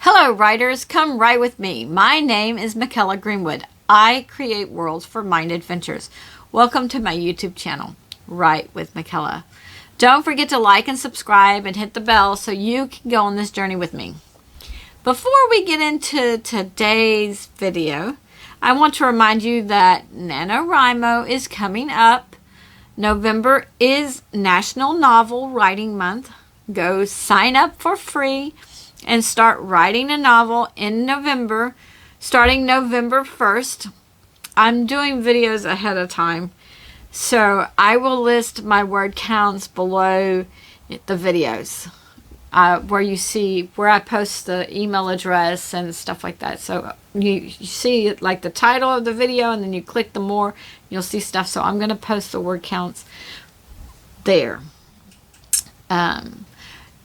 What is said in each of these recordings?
Hello writers, come write with me. My name is Mykela Greenwood. I create worlds for mind adventures. Welcome to my YouTube channel, Write with Mykela. Don't forget to like and subscribe and hit the bell so you can go on this journey with me. Before we get into today's video, I want to remind you that Nano Wrimo is coming up. November is National Novel Writing Month. Go sign up for free and start writing a novel in November, starting November 1st. I'm doing videos ahead of time, so I will list my word counts below the videos, where you see where I post the email address and stuff like that. So you see like the title of the video, and then you click the more, you'll see stuff. So I'm going to post the word counts there.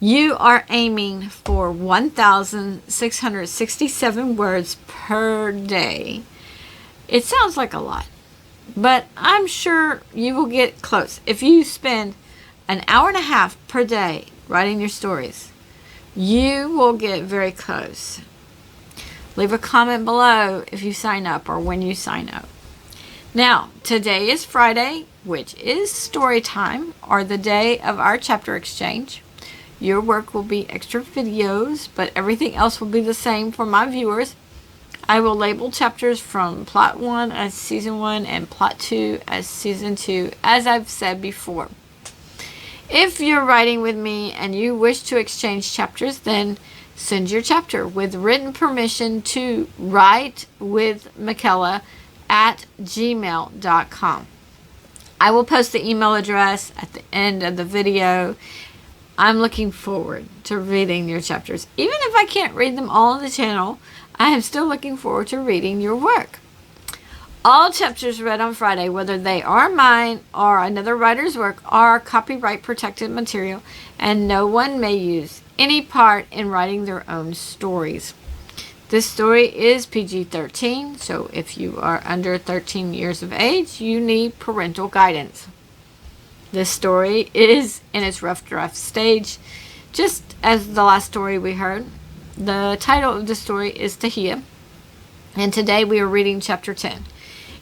You are aiming for 1,667 words per day. It sounds like a lot, but I'm sure you will get close. If you spend an hour and a half per day writing your stories, you will get very close. Leave a comment below if you sign up or when you sign up. Now, today is Friday, which is story time, or the day of our chapter exchange. Your work will be extra videos, but everything else will be the same for my viewers. I will label chapters from Plot 1 as Season 1 and Plot 2 as Season 2, as I've said before. If you're writing with me and you wish to exchange chapters, then send your chapter with written permission to WritewithMykela@gmail.com. I will post the email address at the end of the video. I'm looking forward to reading your chapters. Even if I can't read them all on the channel, I am still looking forward to reading your work. All chapters read on Friday, whether they are mine or another writer's work, are copyright protected material, and no one may use any part in writing their own stories. This story is PG-13, so if you are under 13 years of age, you need parental guidance. This story is in its rough draft stage, just as the last story we heard. The title of the story is Tajiia, and today we are reading chapter 10.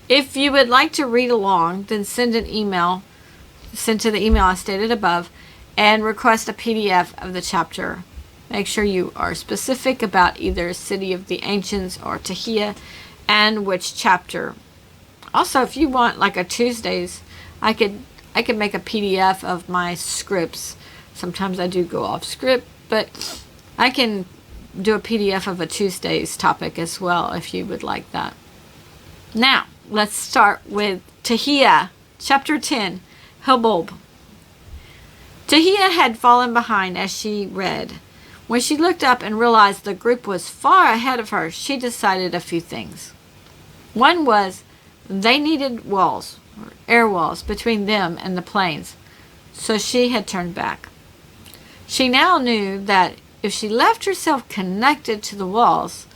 If you would like to read along, then send to the email I stated above and request a PDF of the chapter. Make sure you are specific about either City of the Ancients or Tajiia and which chapter. Also, if you want like a Tuesdays, I could make a PDF of my scripts. Sometimes I do go off script, but I can do a PDF of a Tuesday's topic as well if you would like that. Now, let's start with Tajiia, chapter 10, Hubulb. Tajiia had fallen behind as she read. When she looked up and realized the group was far ahead of her, she decided a few things. One was they needed walls, or air walls, between them and the planes, so she had turned back. She now knew that if she left herself connected to the walls,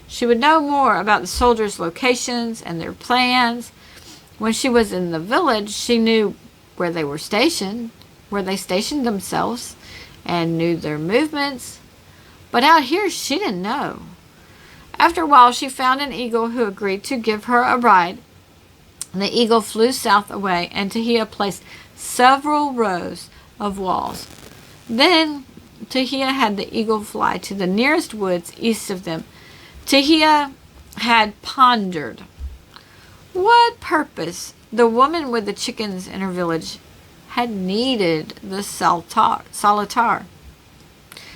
she would know more about the soldiers' locations and their plans. When she was in the village, she knew where they were stationed, where they stationed themselves, and knew their movements. But out here, she didn't know. After a while, she found an eagle who agreed to give her a ride. The eagle flew south away, and Tajiia placed several rows of walls. Then Tajiia had the eagle fly to the nearest woods east of them. Tajiia had pondered what purpose the woman with the chickens in her village had needed the solitar.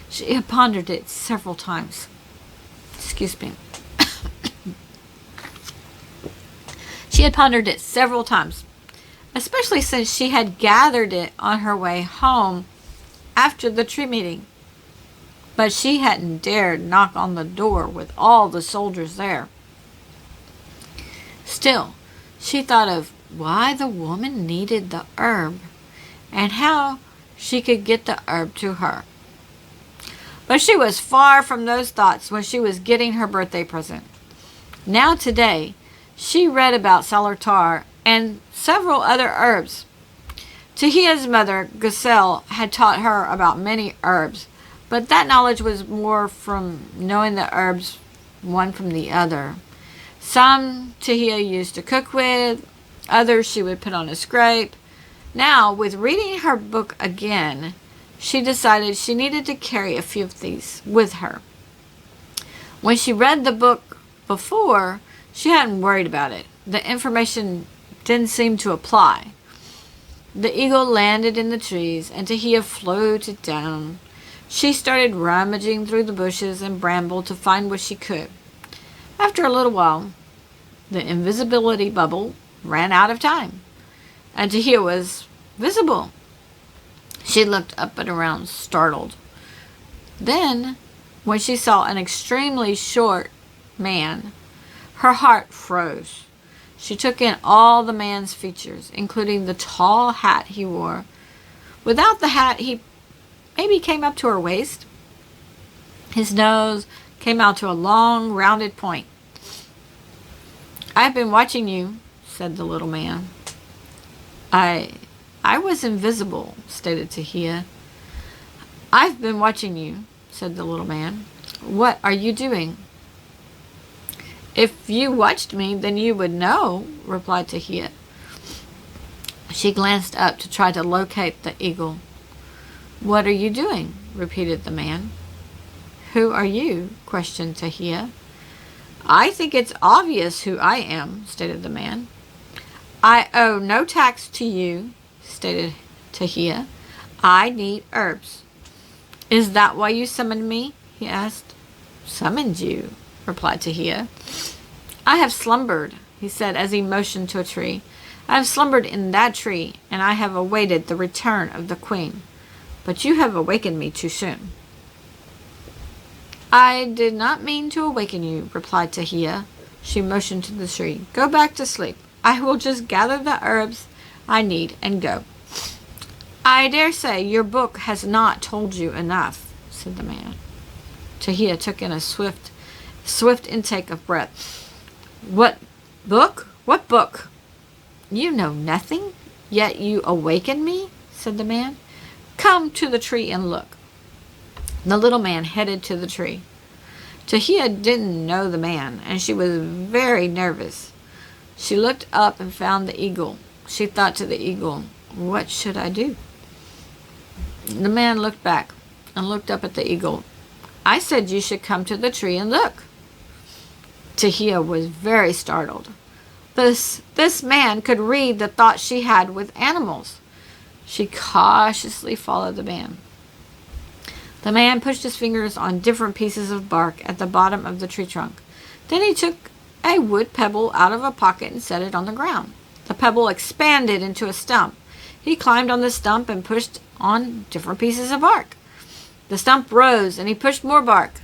She had pondered it several times. Excuse me. She had pondered it several times, especially since she had gathered it on her way home after the tree meeting. But she hadn't dared knock on the door with all the soldiers there. Still, she thought of why the woman needed the herb and how she could get the herb to her. But she was far from those thoughts when she was getting her birthday present. Now today, she read about solitar and several other herbs. Tajiia's mother, Giselle, had taught her about many herbs, But that knowledge was more from knowing the herbs one from the other. Some Tajiia used to cook with, others she would put on a scrape. Now, with reading her book again, she decided she needed to carry a few of these with her. When she read the book before, she hadn't worried about it. The information didn't seem to apply. The eagle landed in the trees, and Tajiia floated down. She started rummaging through the bushes and bramble to find what she could. After a little while, the invisibility bubble ran out of time, and Tajiia was visible. She looked up and around, startled. Then, when she saw an extremely short man, her heart froze. She took in all the man's features, including the tall hat he wore. Without the hat, he maybe came up to her waist. His nose came out to a long, rounded point. "I've been watching you," said the little man. I was invisible," stated Tajiia. "I've been watching you," said the little man. "What are you doing?" "If you watched me, then you would know," replied Tajiia. She glanced up to try to locate the eagle. "What are you doing?" repeated the man. "Who are you?" questioned Tajiia. "I think it's obvious who I am," stated the man. "I owe no tax to you," stated Tajiia. "I need herbs." "Is that why you summoned me?" he asked. "Summoned you?" replied Tajiia. "I have slumbered," he said as he motioned to a tree. "I have slumbered in that tree, and I have awaited the return of the queen. But you have awakened me too soon." "I did not mean to awaken you," replied Tajiia. She motioned to the tree. "Go back to sleep. I will just gather the herbs I need and go." "I dare say your book has not told you enough," said the man. Tajiia took in a swift intake of breath. "What book? What book?" "You know nothing, yet you awaken me," said the man. "Come to the tree and look." The little man headed to the tree. Tajiia didn't know the man, and she was very nervous. She looked up and found the eagle. She thought to the eagle, "What should I do?" The man looked back and looked up at the eagle. "I said you should come to the tree and look." Tajiia was very startled. This man could read the thoughts she had with animals. She cautiously followed the man. The man pushed his fingers on different pieces of bark at the bottom of the tree trunk. Then he took a wood pebble out of a pocket and set it on the ground. The pebble expanded into a stump. He climbed on the stump and pushed on different pieces of bark. The stump rose and he pushed more bark.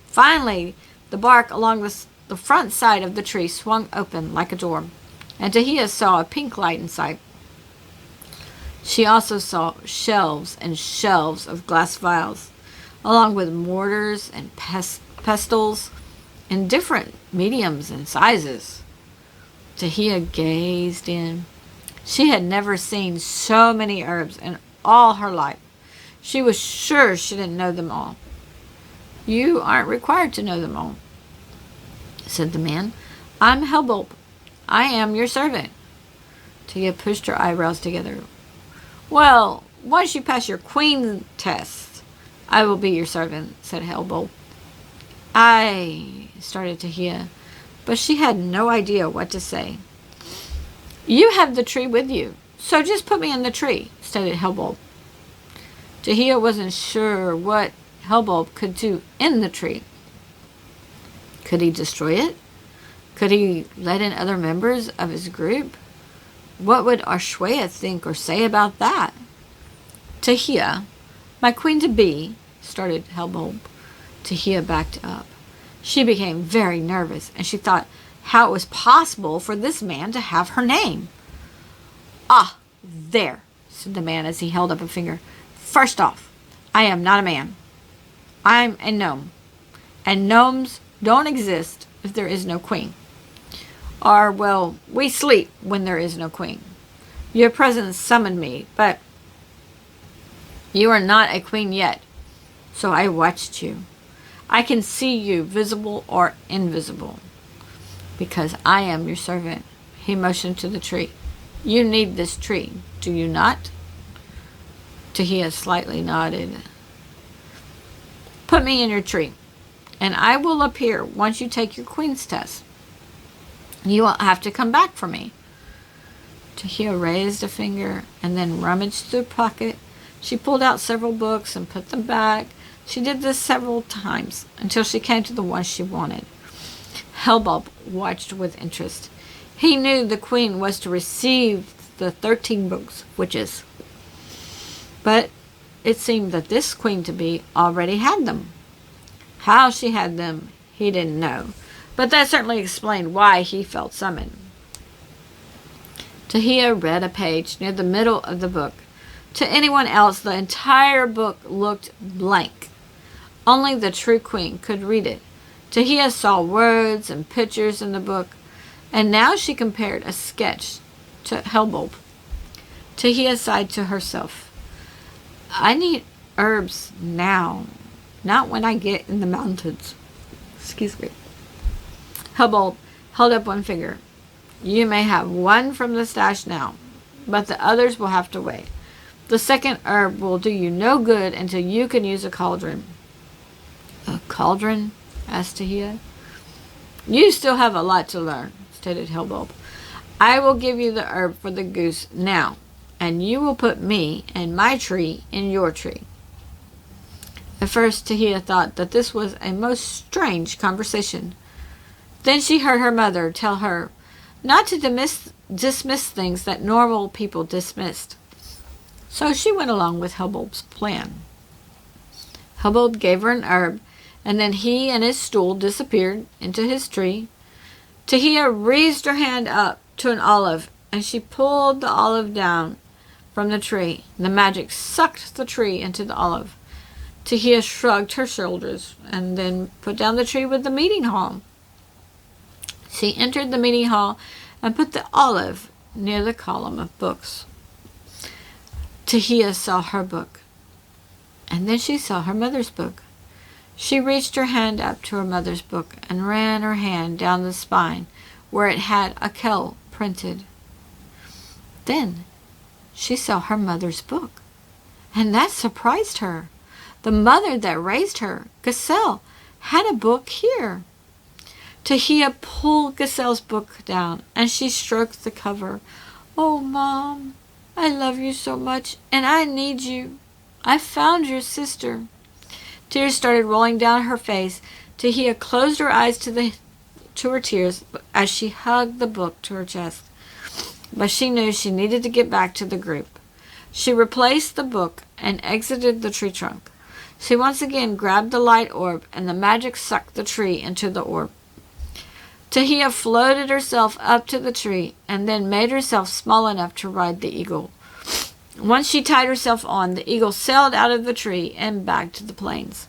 Finally, the bark along the front side of the tree swung open like a door, and Tajiia saw a pink light inside. She also saw shelves and shelves of glass vials, along with mortars and pestles in different mediums and sizes. Tajiia gazed in. She had never seen so many herbs in all her life. She was sure she didn't know them all. "You aren't required to know them all," said the man. "I'm Helbold. I am your servant." Tajiia pushed her eyebrows together. "Well, once you pass your queen test, I will be your servant," said Helbold. "I," started Tajiia, but she had no idea what to say. "You have the tree with you, so just put me in the tree," stated Helbold. Tajiia wasn't sure what Helbold could do in the tree. Could he destroy it? Could he let in other members of his group? What would Arshwaya think or say about that? "Tajiia, my queen-to-be," started Helbold. Tajiia backed up. She became very nervous, and she thought how it was possible for this man to have her name. "Ah, there," said the man as he held up a finger. "First off, I am not a man. I'm a gnome, and gnomes don't exist if there is no queen. Or, well, we sleep when there is no queen. Your presence summoned me, but you are not a queen yet. So I watched you. I can see you, visible or invisible, because I am your servant." He motioned to the tree. "You need this tree, do you not?" Tajiia slightly nodded. "Put me in your tree, and I will appear once you take your queen's test. You won't have to come back for me." Tajiia raised a finger and then rummaged through a pocket. She pulled out several books and put them back. She did this several times until she came to the one she wanted. Hellbulb watched with interest. He knew the queen was to receive the 13 books of witches, but it seemed that this queen-to-be already had them. How she had them, he didn't know, but that certainly explained why he felt summoned. Tajiia read a page near the middle of the book. To anyone else, the entire book looked blank. Only the true queen could read it. Tajiia saw words and pictures in the book, and now she compared a sketch to Hellbulb. Tajiia sighed to herself. "I need herbs now, not when I get in the mountains." Excuse me. Hellbulb held up one finger. "You may have one from the stash now, but the others will have to wait. The second herb will do you no good until you can use a cauldron." "A cauldron?" asked Tajiia. "You still have a lot to learn," stated Hellbulb. "I will give you the herb for the goose now, and you will put me and my tree in your tree." At first, Tajiia thought that this was a most strange conversation. Then she heard her mother tell her not to dismiss things that normal people dismissed. So she went along with Hellbulb's plan. Hellbulb gave her an herb, and then he and his stool disappeared into his tree. Tajiia raised her hand up to an olive, and she pulled the olive down from the tree. The magic sucked the tree into the olive. Tajiia shrugged her shoulders and then put down the tree with the meeting hall. She entered the meeting hall and put the olive near the column of books. Tajiia saw her book, and then she saw her mother's book. She reached her hand up to her mother's book and ran her hand down the spine where it had a Kel printed. Then she saw her mother's book, and that surprised her. The mother that raised her, Giselle, had a book here. Tajiia pulled Giselle's book down, and she stroked the cover. "Oh, Mom, I love you so much, and I need you. I found your sister." Tears started rolling down her face. Tajiia closed her eyes to her tears as she hugged the book to her chest. But she knew she needed to get back to the group. She replaced the book and exited the tree trunk. She once again grabbed the light orb, and the magic sucked the tree into the orb. Tajiia floated herself up to the tree and then made herself small enough to ride the eagle. Once she tied herself on, the eagle sailed out of the tree and back to the plains.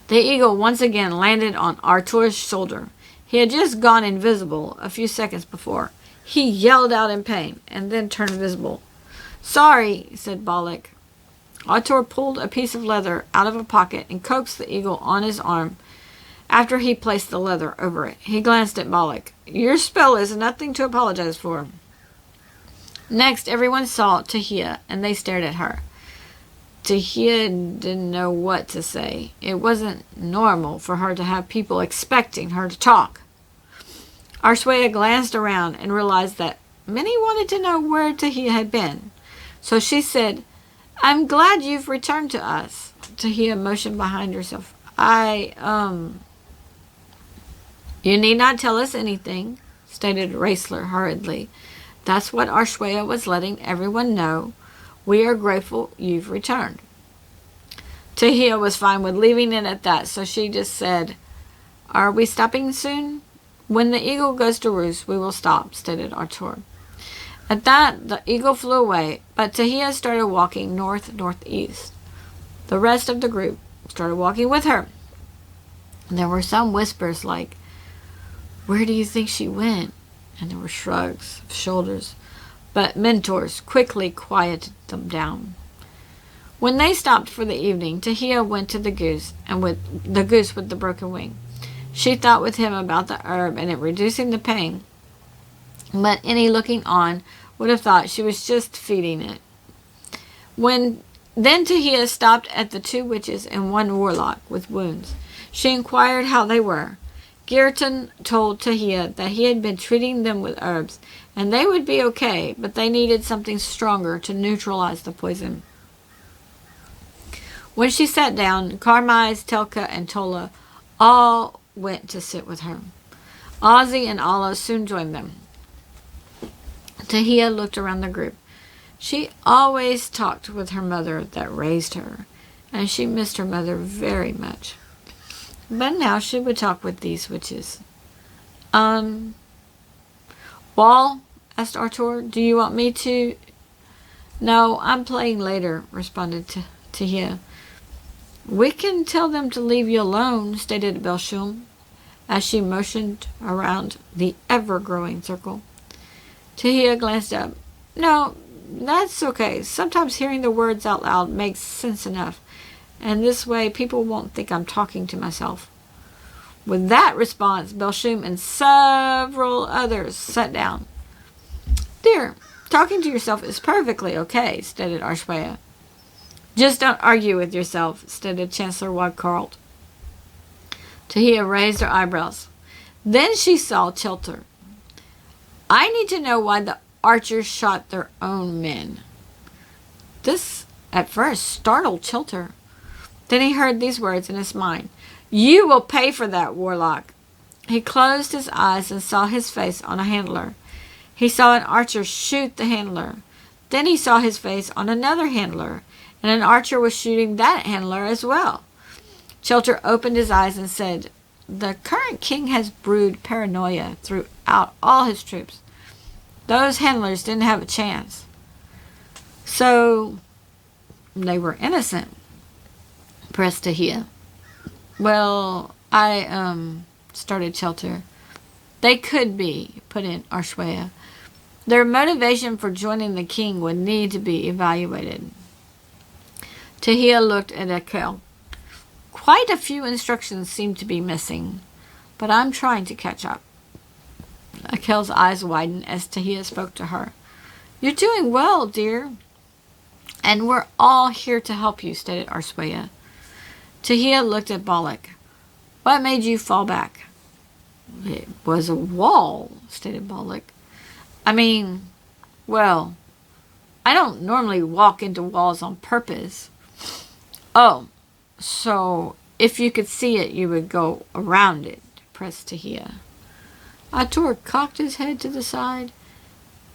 The eagle once again landed on Artur's shoulder. He had just gone invisible a few seconds before. He yelled out in pain and then turned visible. "Sorry," said Balak. Artur pulled a piece of leather out of a pocket and coaxed the eagle on his arm. After he placed the leather over it, he glanced at Balak. "Your spell is nothing to apologize for." Next, everyone saw Tajiia, and they stared at her. Tajiia didn't know what to say. It wasn't normal for her to have people expecting her to talk. Arshwaya glanced around and realized that many wanted to know where Tajiia had been. So she said, "I'm glad you've returned to us." Tajiia motioned behind herself. "You need not tell us anything," stated Raisler hurriedly. "That's what Arshwaya was letting everyone know. We are grateful you've returned." Tajiia was fine with leaving it at that, so she just said, "Are we stopping soon?" "When the eagle goes to roost, we will stop," stated Artur. At that, the eagle flew away, but Tajiia started walking north-northeast. The rest of the group started walking with her. There were some whispers like, "Where do you think she went?" And there were shrugs of shoulders, but mentors quickly quieted them down. When they stopped for the evening, Tajiia went to the goose with the broken wing. She thought with him about the herb and it reducing the pain, but any looking on would have thought she was just feeding it. Then Tajiia stopped at the 2 witches and 1 warlock with wounds. She inquired how they were. Geerton told Tajiia that he had been treating them with herbs, and they would be okay, but they needed something stronger to neutralize the poison. When she sat down, Karmais, Telka, and Tola all went to sit with her. Ozzy and Alla soon joined them. Tajiia looked around the group. She always talked with her mother that raised her, and she missed her mother very much. But now she would talk with these witches. Wall? Asked Artur. Do you want me to? No, I'm playing later, responded Tajiia. We can tell them to leave you alone, stated Belshum, as she motioned around the ever-growing circle. Tajiia glanced up. No, that's okay. Sometimes hearing the words out loud makes sense enough, and this way people won't think I'm talking to myself. With that response, Belshum and several others sat down. Dear, talking to yourself is perfectly okay, stated Arshwaya. Just don't argue with yourself, stated Chancellor Wadkarlt. Tajiia raised her eyebrows. Then she saw Chilter. I need to know why the archers shot their own men. This, at first, startled Chilter. Then he heard these words in his mind. You will pay for that, warlock. He closed his eyes and saw his face on a handler. He saw an archer shoot the handler. Then he saw his face on another handler, and an archer was shooting that handler as well. Chilter opened his eyes and said, The current king has brewed paranoia throughout all his troops. Those handlers didn't have a chance. So, they were innocent, pressed Tajiia. Well, started Chilter. They could be, put in Arshwaya. Their motivation for joining the king would need to be evaluated. Tajiia looked at Akel. Quite a few instructions seem to be missing, but I'm trying to catch up. Akel's eyes widened as Tajiia spoke to her. You're doing well, dear. And we're all here to help you, stated Arshwaya. Tajiia looked at Balak. What made you fall back? It was a wall, stated Balak. I don't normally walk into walls on purpose. Oh, so if you could see it, you would go around it, pressed Tajiia. Artur cocked his head to the side.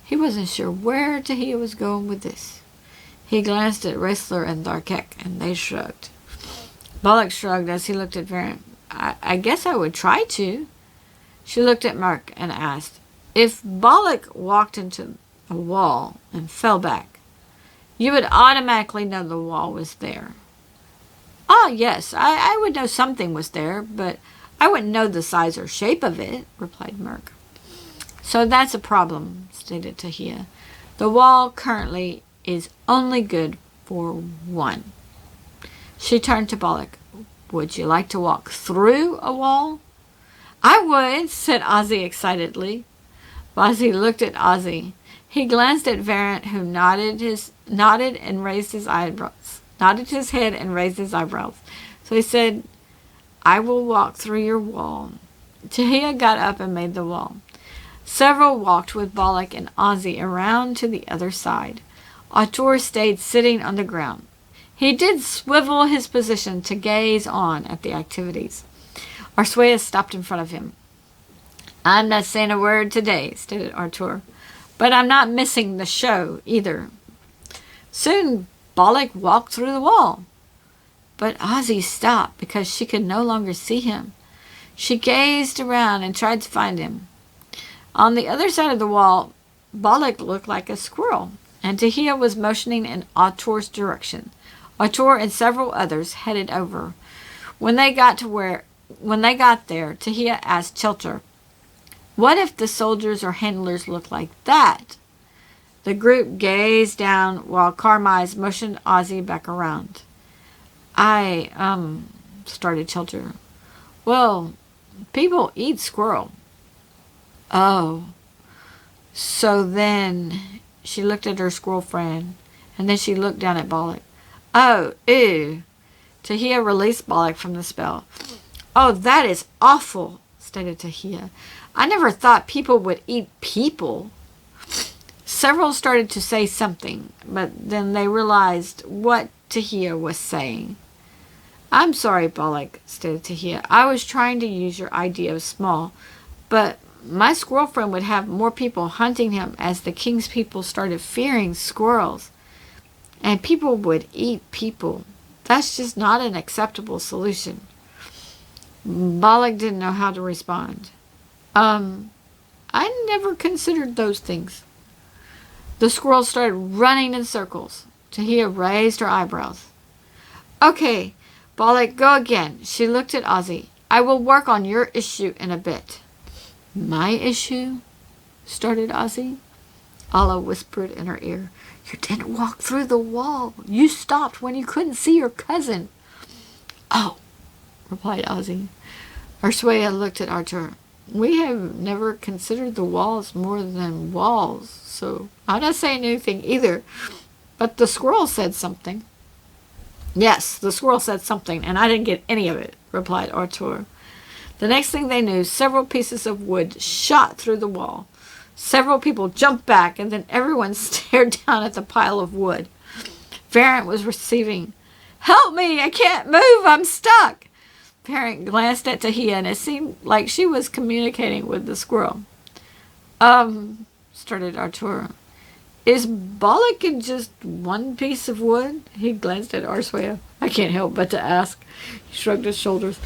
He wasn't sure where Tajiia was going with this. He glanced at Raisler and Tharkek, and they shrugged. Balak shrugged as he looked at Varant. I guess I would try to. She looked at Mark and asked, if Balak walked into a wall and fell back, you would automatically know the wall was there. Ah, yes, I would know something was there, but I wouldn't know the size or shape of it, replied Merk. So that's a problem, stated Tajiia. The wall currently is only good for one. She turned to Balak. Would you like to walk through a wall? I would, said Ozzy excitedly. Ozzy looked at Ozzy. He glanced at Varant, who nodded his head and raised his eyebrows. So he said, I will walk through your wall. Tajiia got up and made the wall. Several walked with Balak and Ozzy around to the other side. Artur stayed sitting on the ground. He did swivel his position to gaze on at the activities. Arshwaya stopped in front of him. I'm not saying a word today, stated Artur, but I'm not missing the show either. Soon Balak walked through the wall, but Ozzy stopped because she could no longer see him. She gazed around and tried to find him. On the other side of the wall, Balak looked like a squirrel, and Tajiia was motioning in Artur's direction. Artur and several others headed over. When they got there, Tajiia asked Chilter, what if the soldiers or handlers look like that? The group gazed down while Carmise motioned Ozzy back around. Started Chilter. Well, people eat squirrel. Oh. So then she looked at her squirrel friend, and then she looked down at Bollock. Oh, ew. Tajiia released Bollock from the spell. Oh, that is awful, stated Tajiia. I never thought people would eat people. Several started to say something, but then they realized what Tajiia was saying. I'm sorry, Bollock, stated Tajiia. I was trying to use your idea of small, but my squirrel friend would have more people hunting him as the king's people started fearing squirrels. And people would eat people. That's just not an acceptable solution. Bollock didn't know how to respond. I never considered those things. The squirrels started running in circles. Tajiia raised her eyebrows. Okay, Bollock, go again. She looked at Ozzy. I will work on your issue in a bit. My issue? Started Ozzy. Allah whispered in her ear. You didn't walk through the wall. You stopped when you couldn't see your cousin. Oh, replied Ozzy. Urswaya looked at Archer. We have never considered the walls more than walls, so I'm not saying anything either. But the squirrel said something. Yes, the squirrel said something, and I didn't get any of it, replied Archer. The next thing they knew, several pieces of wood shot through the wall. Several people jumped back, and then everyone stared down at the pile of wood. Variant was receiving. Help me! I can't move! I'm stuck! Variant glanced at Tajiia, and it seemed like she was communicating with the squirrel. Started Arturo. Is Bollock in just one piece of wood? He glanced at Urswaya. I can't help but to ask. He shrugged his shoulders.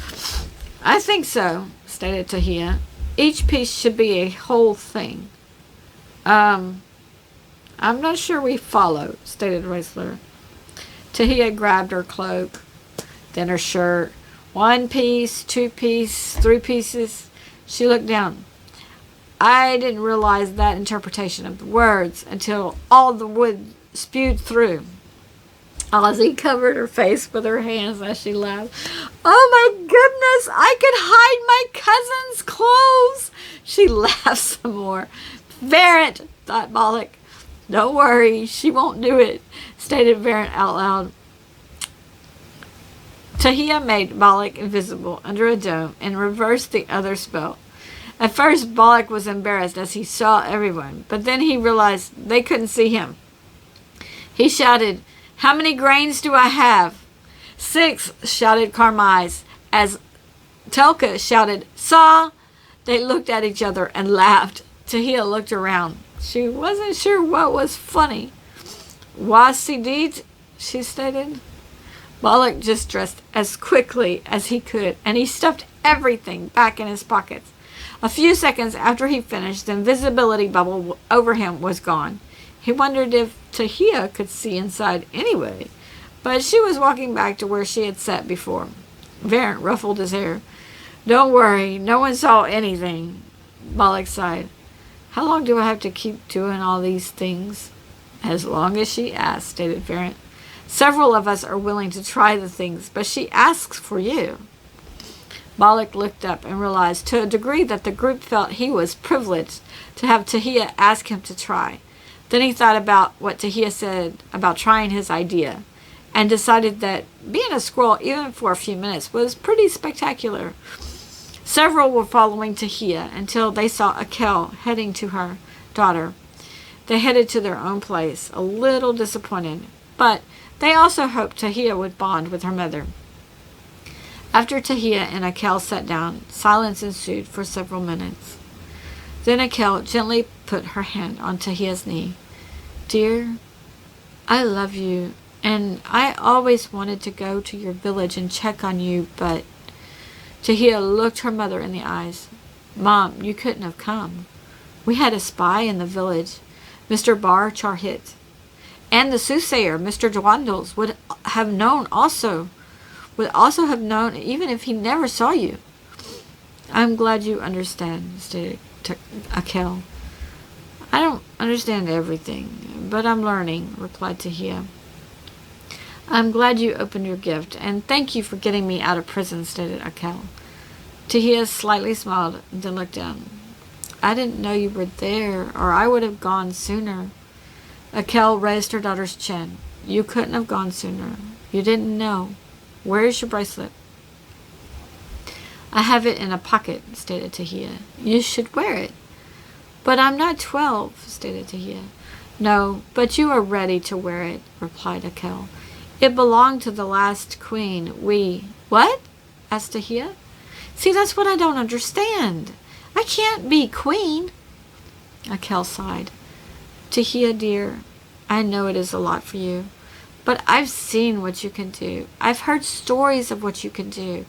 I think so, stated Tajiia. Each piece should be a whole thing. I'm not sure we follow, stated Raisler. Tajiia grabbed her cloak, then her shirt. 1 piece, 2 pieces, 3 pieces. She looked down. I didn't realize that interpretation of the words until all the wood spewed through. Ozzy covered her face with her hands as she laughed. Oh my goodness, I could hide my cousin's clothes. She laughed some more. Variant, thought Bollock. Don't worry, she won't do it, stated Variant out loud. Tajiia made Bollock invisible under a dome and reversed the other spell. At first, Bollock was embarrassed as he saw everyone, but then he realized they couldn't see him. He shouted, How many grains do I have? 6, shouted Carmise, as Telka shouted, Saw! They looked at each other and laughed. Tajiia looked around. She wasn't sure what was funny. Was sie dit? She stated. Bollock just dressed as quickly as he could, and he stuffed everything back in his pockets. A few seconds after he finished, the invisibility bubble over him was gone. He wondered if Tajiia could see inside anyway, but she was walking back to where she had sat before. Variant ruffled his hair. Don't worry, no one saw anything. Bollock sighed. How long do I have to keep doing all these things? As long as she asks, stated Variant. Several of us are willing to try the things, but she asks for you. Bollock looked up and realized to a degree that the group felt he was privileged to have Tajiia ask him to try. Then he thought about what Tajiia said about trying his idea and decided that being a squirrel, even for a few minutes, was pretty spectacular. Several were following Tajiia until they saw Akel heading to her daughter. They headed to their own place, a little disappointed, but they also hoped Tajiia would bond with her mother. After Tajiia and Akel sat down, silence ensued for several minutes. Then Akel gently put her hand on Tahia's knee. Dear, I love you, and I always wanted to go to your village and check on you, but... Tajiia looked her mother in the eyes. Mom, you couldn't have come. We had a spy in the village, Mr. Bar Charhit. And the soothsayer, Mr. Dwandles, would also have known even if he never saw you. I'm glad you understand, stated Akel. I don't understand everything, but I'm learning, replied Tajiia. I'm glad you opened your gift, and thank you for getting me out of prison, stated Akel. Tajiia slightly smiled, then looked down. I didn't know you were there, or I would have gone sooner. Akel raised her daughter's chin. You couldn't have gone sooner. You didn't know. Where is your bracelet? I have it in a pocket, stated Tajiia. You should wear it. But I'm not 12, stated Tajiia. No, but you are ready to wear it, replied Akel. It belonged to the last queen. What? Asked Tajiia. See, that's what I don't understand. I can't be queen. Akel sighed. Tajiia, dear, I know it is a lot for you, but I've seen what you can do. I've heard stories of what you can do.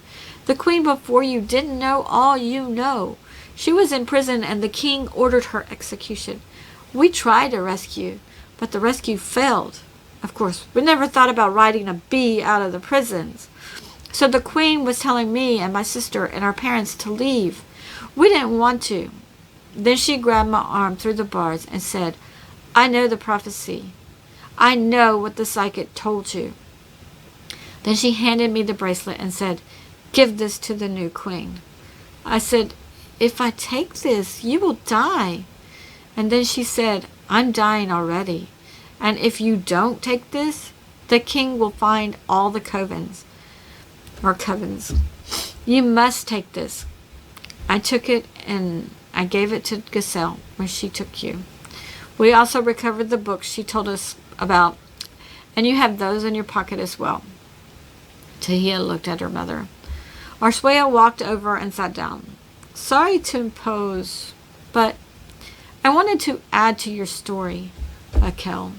The queen before you didn't know all you know. She was in prison and the king ordered her execution. We tried to rescue, but the rescue failed. Of course, we never thought about riding a bee out of the prisons. So the queen was telling me and my sister and our parents to leave. We didn't want to. Then she grabbed my arm through the bars and said, I know the prophecy. I know what the psychic told you. Then she handed me the bracelet and said, give this to the new queen. I said, if I take this, you will die. And then she said, I'm dying already. And if you don't take this, the king will find all the covens. You must take this. I took it and I gave it to Giselle when she took you. We also recovered the books she told us about, and you have those in your pocket as well. Tajiia looked at her mother. Arswaya walked over and sat down. Sorry to impose, but I wanted to add to your story, Akel.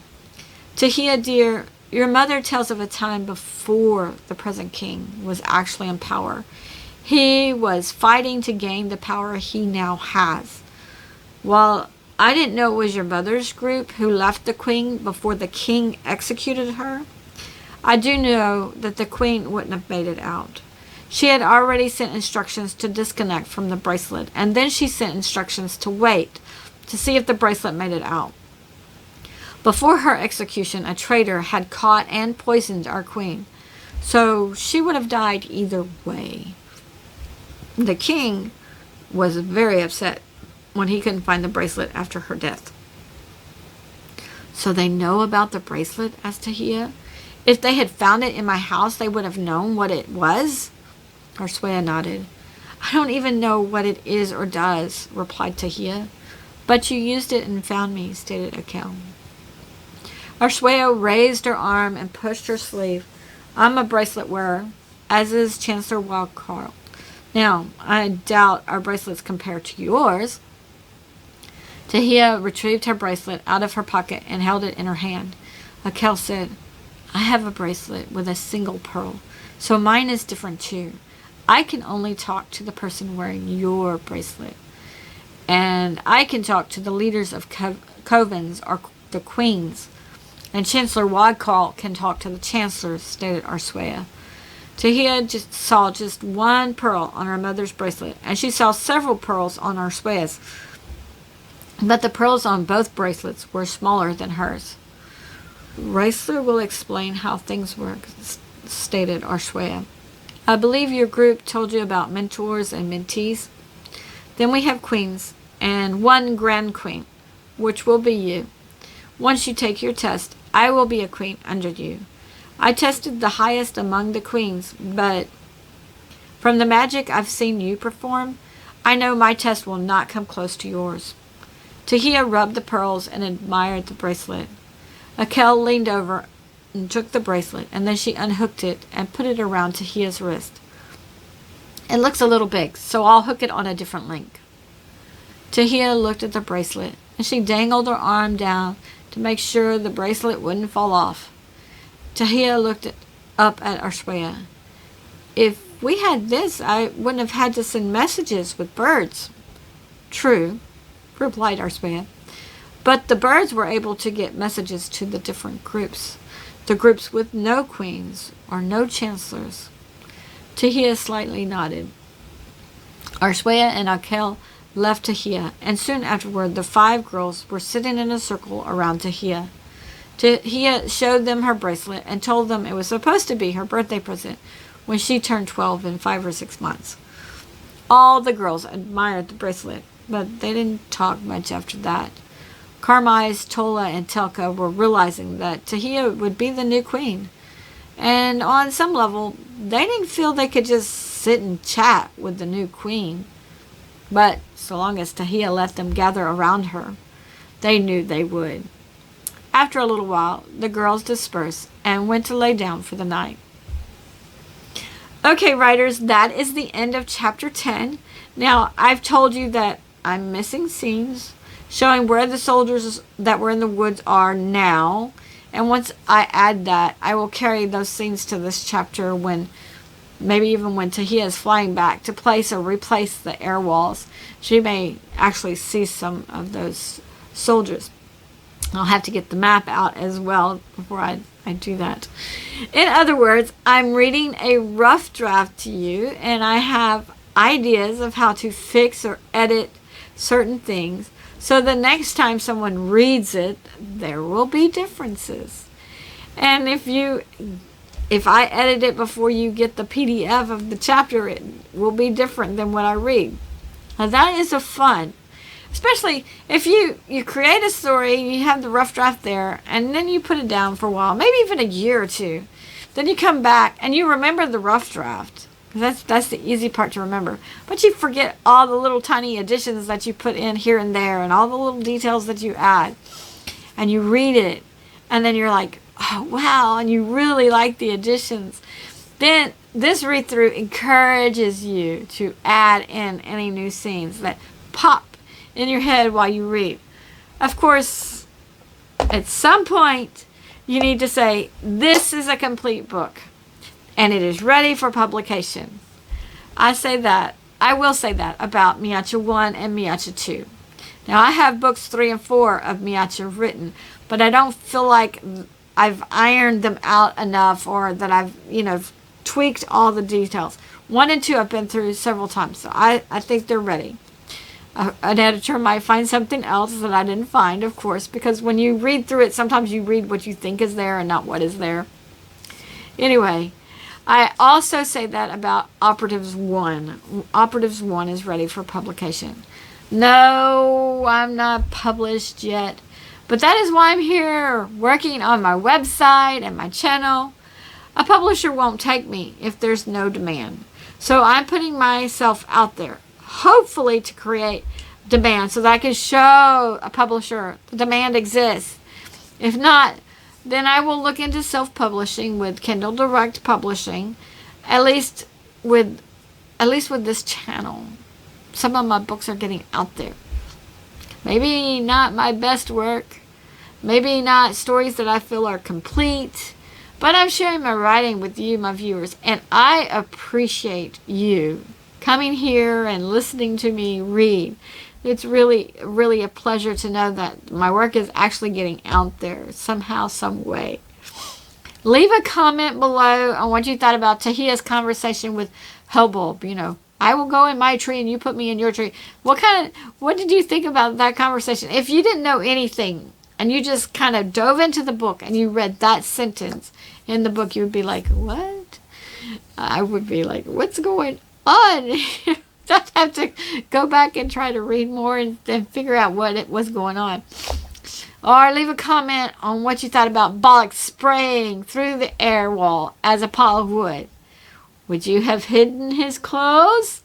Tajiia, dear, your mother tells of a time before the present king was actually in power. He was fighting to gain the power he now has. Well, I didn't know it was your mother's group who left the queen before the king executed her. I do know that the queen wouldn't have made it out. She had already sent instructions to disconnect from the bracelet, and then she sent instructions to wait to see if the bracelet made it out. Before her execution, a traitor had caught and poisoned our queen, so she would have died either way. The king was very upset when he couldn't find the bracelet after her death. So they know about the bracelet? Asked Tajiia. If they had found it in my house, they would have known what it was? Arswaya nodded. I don't even know what it is or does, replied Tajiia. But you used it and found me, stated Akel. Arswaya raised her arm and pushed her sleeve. I'm a bracelet wearer, as is Chancellor Wildcarl. Now, I doubt our bracelets compare to yours. Tajiia retrieved her bracelet out of her pocket and held it in her hand. Akel said, I have a bracelet with a single pearl, so mine is different too. I can only talk to the person wearing your bracelet. And I can talk to the leaders of covens or the queens. And Chancellor Wildcarl can talk to the chancellors, stated Arswaya. Tajiia saw just one pearl on her mother's bracelet, and she saw several pearls on Arswaya's. But the pearls on both bracelets were smaller than hers. Raisler will explain how things work, stated Arswaya. I believe your group told you about mentors and mentees. Then we have queens, and one grand queen, which will be you. Once you take your test, I will be a queen under you. I tested the highest among the queens, but from the magic I've seen you perform, I know my test will not come close to yours. Tajiia rubbed the pearls and admired the bracelet. Akel leaned over and took the bracelet, and then she unhooked it and put it around Tajiia's wrist. It looks a little big, so I'll hook it on a different link. Tajiia looked at the bracelet, and she dangled her arm down to make sure the bracelet wouldn't fall off. Tajiia looked up at Arswaya. If we had this, I wouldn't have had to send messages with birds. True, replied Arswaya. But the birds were able to get messages to the different groups. The groups with no queens or no chancellors. Tajiia slightly nodded. Arswaya and Akel left Tajiia, and soon afterward the 5 girls were sitting in a circle around Tajiia. Tajiia showed them her bracelet and told them it was supposed to be her birthday present when she turned 12 in 5 or 6 months. All the girls admired the bracelet, but they didn't talk much after that. Karmais, Tola, and Telka were realizing that Tajiia would be the new queen. And on some level, they didn't feel they could just sit and chat with the new queen. But so long as Tajiia let them gather around her, they knew they would. After a little while, the girls dispersed and went to lay down for the night. Okay, writers, that is the end of chapter 10. Now, I've told you that I'm missing scenes showing where the soldiers that were in the woods are now. And once I add that, I will carry those scenes to this chapter maybe even when Tajiia is flying back to place or replace the air walls. She may actually see some of those soldiers. I'll have to get the map out as well before I do that. In other words, I'm reading a rough draft to you, and I have ideas of how to fix or edit certain things. So the next time someone reads it, there will be differences. And if I edit it before you get the PDF of the chapter, it will be different than what I read. Now that is a fun. Especially if you create a story, you have the rough draft there, and then you put it down for a while, maybe even a year or two. Then you come back and you remember the rough draft. That's the easy part to remember. But you forget all the little tiny additions that you put in here and there and all the little details that you add. And you read it, and then you're like, oh, wow, and you really like the additions. Then this read-through encourages you to add in any new scenes that pop in your head while you read. Of course, at some point, you need to say, this is a complete book, and it is ready for publication. I will say that about Mykela 1 and Mykela 2. Now, I have books 3 and 4 of Mykela written, but I don't feel like I've ironed them out enough or that I've, tweaked all the details. 1 and 2 I've been through several times, so I think they're ready. An editor might find something else that I didn't find, of course, because when you read through it, sometimes you read what you think is there and not what is there. Anyway, I also say that about Operatives 1. Operatives 1 is ready for publication. No, I'm not published yet, but that is why I'm here, working on my website and my channel. A publisher won't take me if there's no demand. So I'm putting myself out there, hopefully to create demand so that I can show a publisher the demand exists. If not, then I will look into self-publishing with Kindle Direct Publishing, at least with this channel. Some of my books are getting out there. Maybe not my best work, maybe not stories that I feel are complete, but I'm sharing my writing with you, my viewers, and I appreciate you coming here and listening to me read. It's really, really a pleasure to know that my work is actually getting out there somehow, some way. Leave a comment below on what you thought about Tajiia's conversation with Hellbulb. I will go in my tree and you put me in your tree. What did you think about that conversation? If you didn't know anything and you just kind of dove into the book and you read that sentence in the book, you would be like, what? I would be like, what's going on? I'd have to go back and try to read more and figure out what it was going on. Or leave a comment on what you thought about Bollock spraying through the air wall as a pile of wood. Would you have hidden his clothes?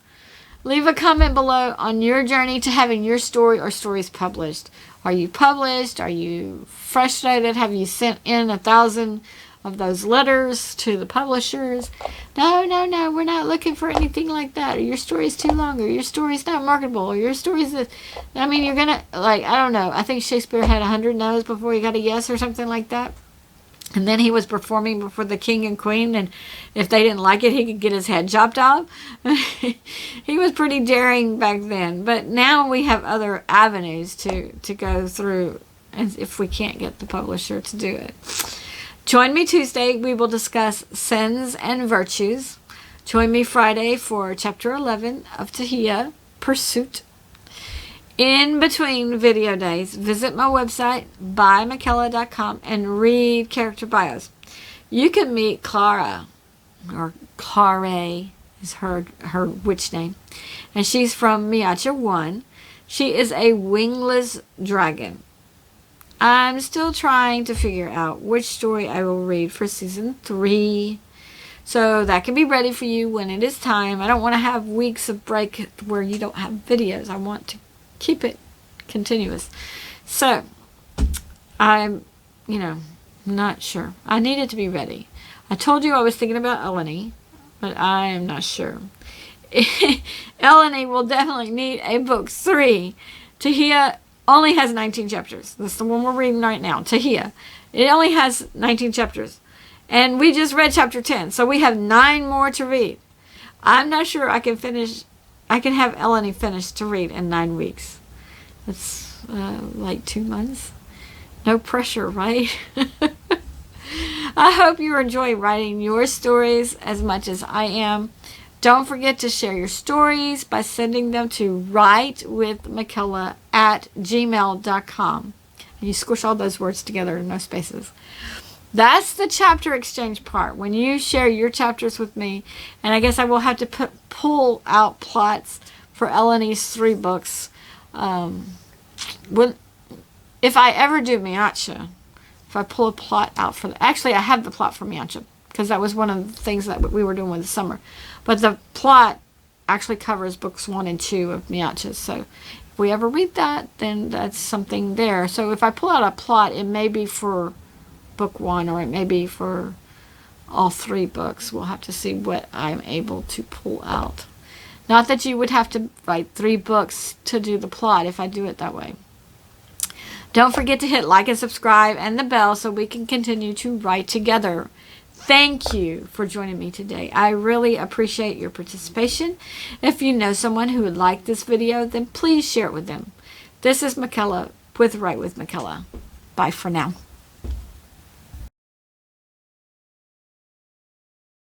Leave a comment below on your journey to having your story or stories published. Are you published? Are you frustrated? Have you sent in 1,000 of those letters to the publishers? No, we're not looking for anything like that. Or your story's too long, or your story's not marketable, or your story's you're gonna, I don't know. I think Shakespeare had 100 no's before he got a yes or something like that. And then he was performing before the king and queen, and if they didn't like it, he could get his head chopped off. He was pretty daring back then. But now we have other avenues to go through, and if we can't get the publisher to do it. Join me Tuesday. We will discuss sins and virtues. Join me Friday for Chapter 11 of Tajiia, Pursuit. In between video days, visit my website, bymykela.com, and read character bios. You can meet Clara, or Clare is her witch name, and she's from Tajiia 1. She is a wingless dragon. I'm still trying to figure out which story I will read for season 3. So that can be ready for you when it is time. I don't want to have weeks of break where you don't have videos. I want to keep it continuous. So I'm, not sure. I need it to be ready. I told you I was thinking about Eleni, but I am not sure. Eleni will definitely need a book 3. Tajiia only has 19 chapters. That's the one we're reading right now, Tajiia. It only has 19 chapters. And we just read chapter 10, so we have 9 more to read. I'm not sure I can have Eleni finished to read in 9 weeks. That's like 2 months. No pressure, right? I hope you enjoy writing your stories as much as I am. Don't forget to share your stories by sending them to WritewithMykela@gmail.com. You squish all those words together, no spaces. That's the chapter exchange part, when you share your chapters with me. And I guess I will have to pull out plots for Eleni's 3 books. If I ever do Tajiia Ch, if I pull a plot out for actually, I have the plot for Tajiia Ch, because that was one of the things that we were doing with the summer. But the plot actually covers books 1 and 2 of Tajiia Ch. So if we ever read that, then that's something there. So if I pull out a plot, it may be for book 1, or it may be for all 3 books. We'll have to see what I'm able to pull out. Not that you would have to write 3 books to do the plot if I do it that way. Don't forget to hit like and subscribe and the bell so we can continue to write together. Thank you for joining me today. I really appreciate your participation. If you know someone who would like this video, then please share it with them. This is Mykela with Write with Mykela. Bye for now.